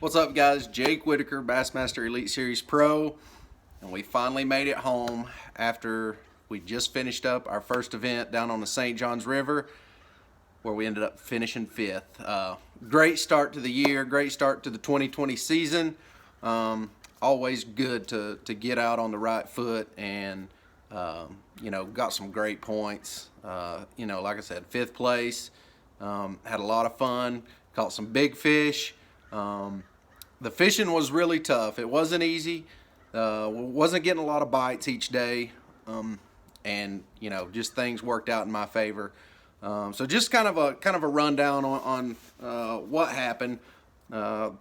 What's up, guys? Jake Whitaker, Bassmaster Elite Series Pro, and we finally made it home after we just finished up our first event down on the St. Johns River, where we ended up finishing 5th. Great start to the year, great start to the 2020 season. Always good to get out on the right foot, and got some great points. Like I said, 5th place. Had a lot of fun, caught some big fish. The fishing was really tough. It wasn't easy. Wasn't getting a lot of bites each day, and just things worked out in my favor. So just kind of a rundown on what happened.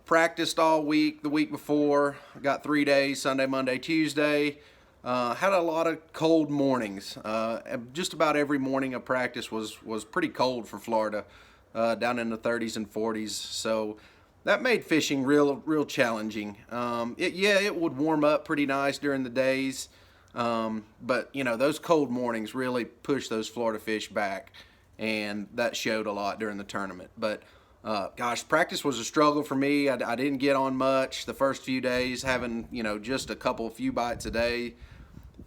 Practiced all week. The week before, got 3 days: Sunday, Monday, Tuesday. Had a lot of cold mornings. Just about every morning of practice was pretty cold for Florida, down in the 30s and 40s. So that made fishing real challenging. It would warm up pretty nice during the days, but those cold mornings really pushed those Florida fish back, and that showed a lot during the tournament. But gosh, practice was a struggle for me. I didn't get on much the first few days, having just a few bites a day.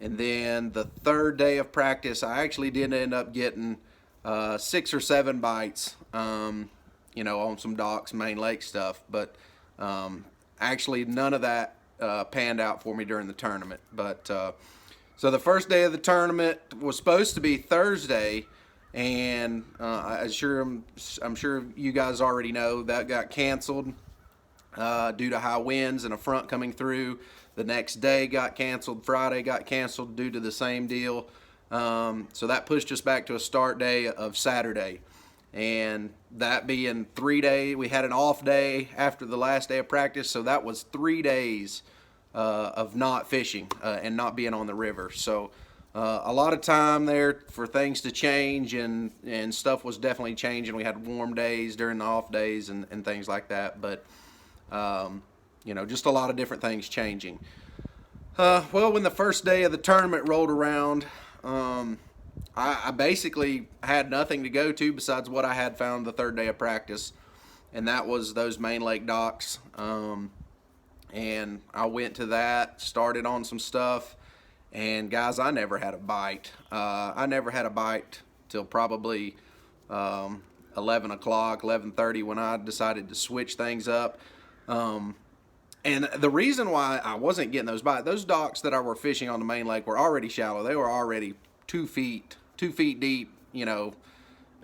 And then the third day of practice, I actually did end up getting 6 or 7 bites, on some docks, main lake stuff. But actually none of that panned out for me during the tournament. But so the first day of the tournament was supposed to be Thursday, and I'm sure you guys already know that got canceled due to high winds and a front coming through. The next day got canceled. Friday got canceled due to the same deal. So that pushed us back to a start day of Saturday. And that being 3 days, we had an off day after the last day of practice. So that was 3 days of not fishing and not being on the river. So a lot of time there for things to change, and stuff was definitely changing. We had warm days during the off days and things like that. But just a lot of different things changing. Well, when the first day of the tournament rolled around, I basically had nothing to go to besides what I had found the third day of practice, and that was those main lake docks. And I went to that, started on some stuff, and guys, I never had a bite. I never had a bite till probably 11 o'clock, 11:30, when I decided to switch things up. And the reason why I wasn't getting those bites, those docks that I were fishing on the main lake were already shallow. They were already 2 feet deep,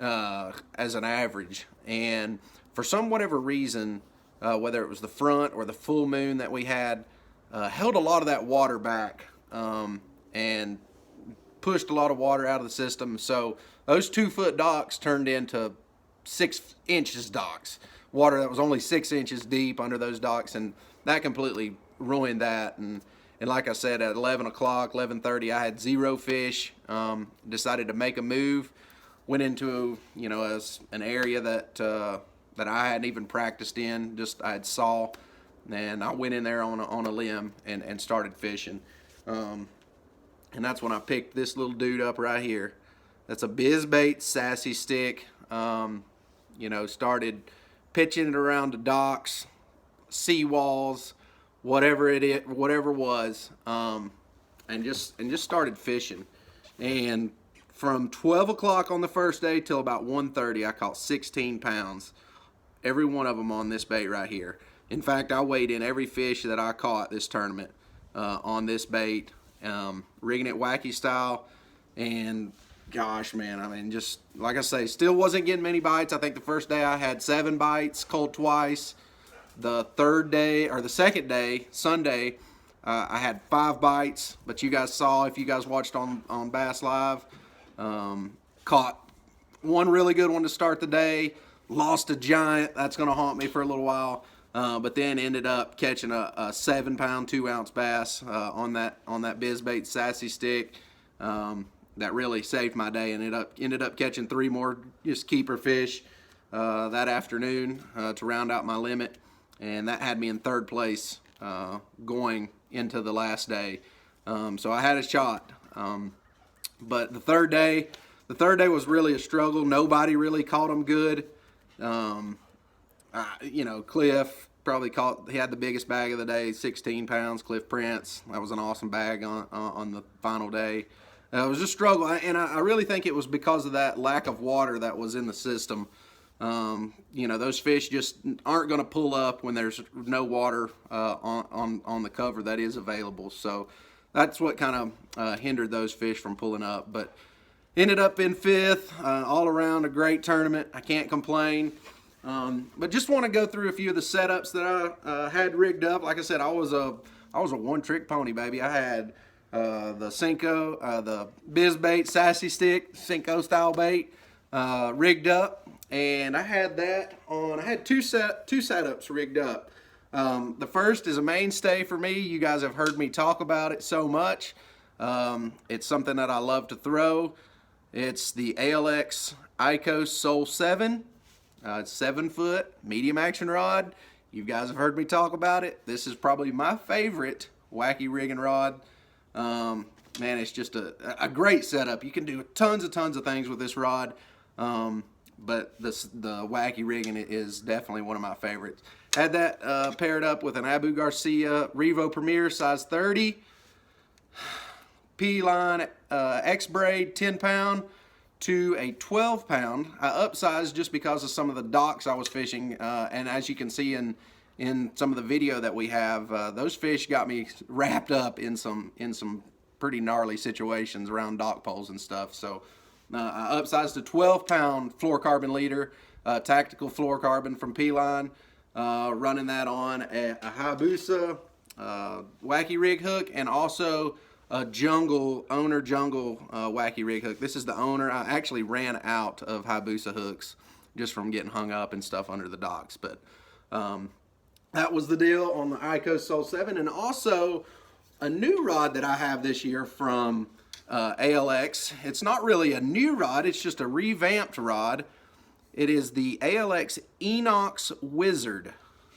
as an average. And for whatever reason, whether it was the front or the full moon that we had, held a lot of that water back, and pushed a lot of water out of the system. So those 2-foot docks turned into 6 inches docks. Water that was only 6 inches deep under those docks, and that completely ruined that. And like I said, at 11 o'clock, 11:30, I had 0 fish. Decided to make a move. Went into as an area that I hadn't even practiced in. Just I had saw, and I went in there on a limb and started fishing. And that's when I picked this little dude up right here. That's a Bassmaster sassy stick. Started pitching it around the docks, seawalls, whatever it was, and just started fishing. And from 12 o'clock on the first day till about 1:30, I caught 16 pounds, every one of them on this bait right here. In fact, I weighed in every fish that I caught this tournament on this bait, rigging it wacky style. And gosh, man, just like I say, still wasn't getting many bites. I think the first day I had 7 bites, caught twice. The second day, Sunday, I had 5 bites. But you guys saw, if you guys watched on Bass Live, caught one really good one to start the day. Lost a giant. That's going to haunt me for a little while. But then ended up catching a 7-pound, 2-ounce bass on that Bassmaster sassy stick. That really saved my day, and ended up catching 3 more just keeper fish that afternoon to round out my limit, and that had me in 3rd place going into the last day. So I had a shot, but the third day was really a struggle. Nobody really caught them good. Cliff, probably caught, he had the biggest bag of the day, 16 pounds, Cliff Prince. That was an awesome bag on the final day. It was a struggle, and I really think it was because of that lack of water that was in the system. You know, those fish just aren't going to pull up when there's no water on the cover that is available. So that's what kind of hindered those fish from pulling up. But ended up in 5th, all around a great tournament. I can't complain. But just want to go through a few of the setups that I had rigged up. Like I said, I was a one-trick pony, baby. I had the Cinco, the Biz Bait Sassy Stick, Cinco style bait, rigged up, and I had that on. I had two setups rigged up. The first is a mainstay for me. You guys have heard me talk about it so much. It's something that I love to throw. It's the ALX Icos Soul 7. It's 7-foot medium action rod. You guys have heard me talk about it. This is probably my favorite wacky rigging rod. Man, it's just a great setup. You can do tons of things with this rod. But the wacky rigging is definitely one of my favorites. Had that paired up with an Abu Garcia Revo Premier size 30. P-line X-braid 10-pound to a 12-pound. I upsized just because of some of the docks I was fishing, and as you can see in some of the video that we have, those fish got me wrapped up in some pretty gnarly situations around dock poles and stuff. So I upsized to 12-pound fluorocarbon leader, tactical fluorocarbon from P-line, running that on a Hayabusa wacky rig hook, and also a owner jungle wacky rig hook. This is the owner. I actually ran out of Hayabusa hooks just from getting hung up and stuff under the docks, but that was the deal on the Icos Soul 7. And also a new rod that I have this year from ALX. It's not really a new rod, it's just a revamped rod. It is the ALX Enox Wizard.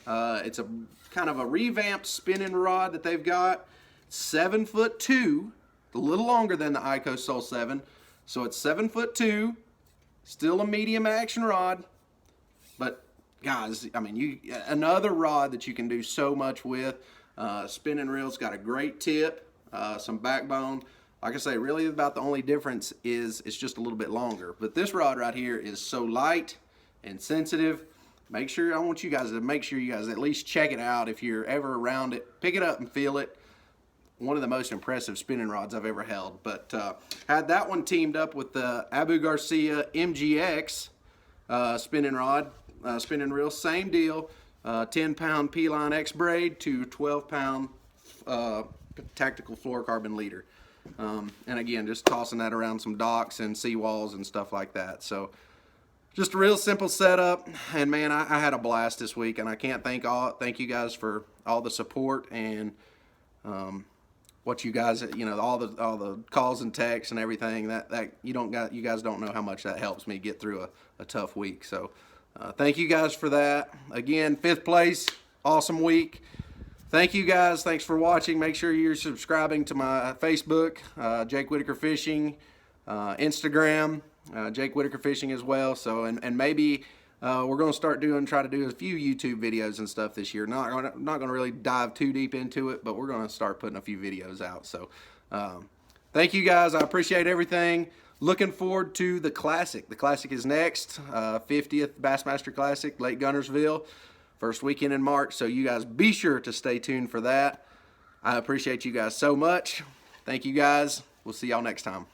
It's a kind of a revamped spinning rod that they've got. 7'2", a little longer than the Icos Soul 7. So it's 7'2", still a medium action rod. But guys, I mean, another rod that you can do so much with. Spinning reel's got a great tip, some backbone. Like I say, really about the only difference is it's just a little bit longer. But this rod right here is so light and sensitive. I want you guys to make sure you guys at least check it out if you're ever around it. Pick it up and feel it. One of the most impressive spinning rods I've ever held. But had that one teamed up with the Abu Garcia MGX spinning rod, spinning reel, same deal. 10-pound P-line X-braid to 12-pound tactical fluorocarbon leader. And again, just tossing that around some docks and seawalls and stuff like that. So just a real simple setup. And man, I had a blast this week, and I can't thank you guys for all the support and what you guys, all the calls and texts and everything that you guys don't know how much that helps me get through a tough week. So thank you guys for that. Again, 5th place, awesome week. Thank you guys. Thanks for watching. Make sure you're subscribing to my Facebook, Jake Whitaker Fishing, Instagram, Jake Whitaker Fishing as well. So and maybe we're going to try to do a few YouTube videos and stuff this year. Not going to really dive too deep into it, but we're going to start putting a few videos out. So thank you guys. I appreciate everything. Looking forward to the Classic. The Classic is next, 50th Bassmaster Classic, Lake Gunnersville, first weekend in March. So you guys be sure to stay tuned for that. I appreciate you guys so much. Thank you guys. We'll see y'all next time.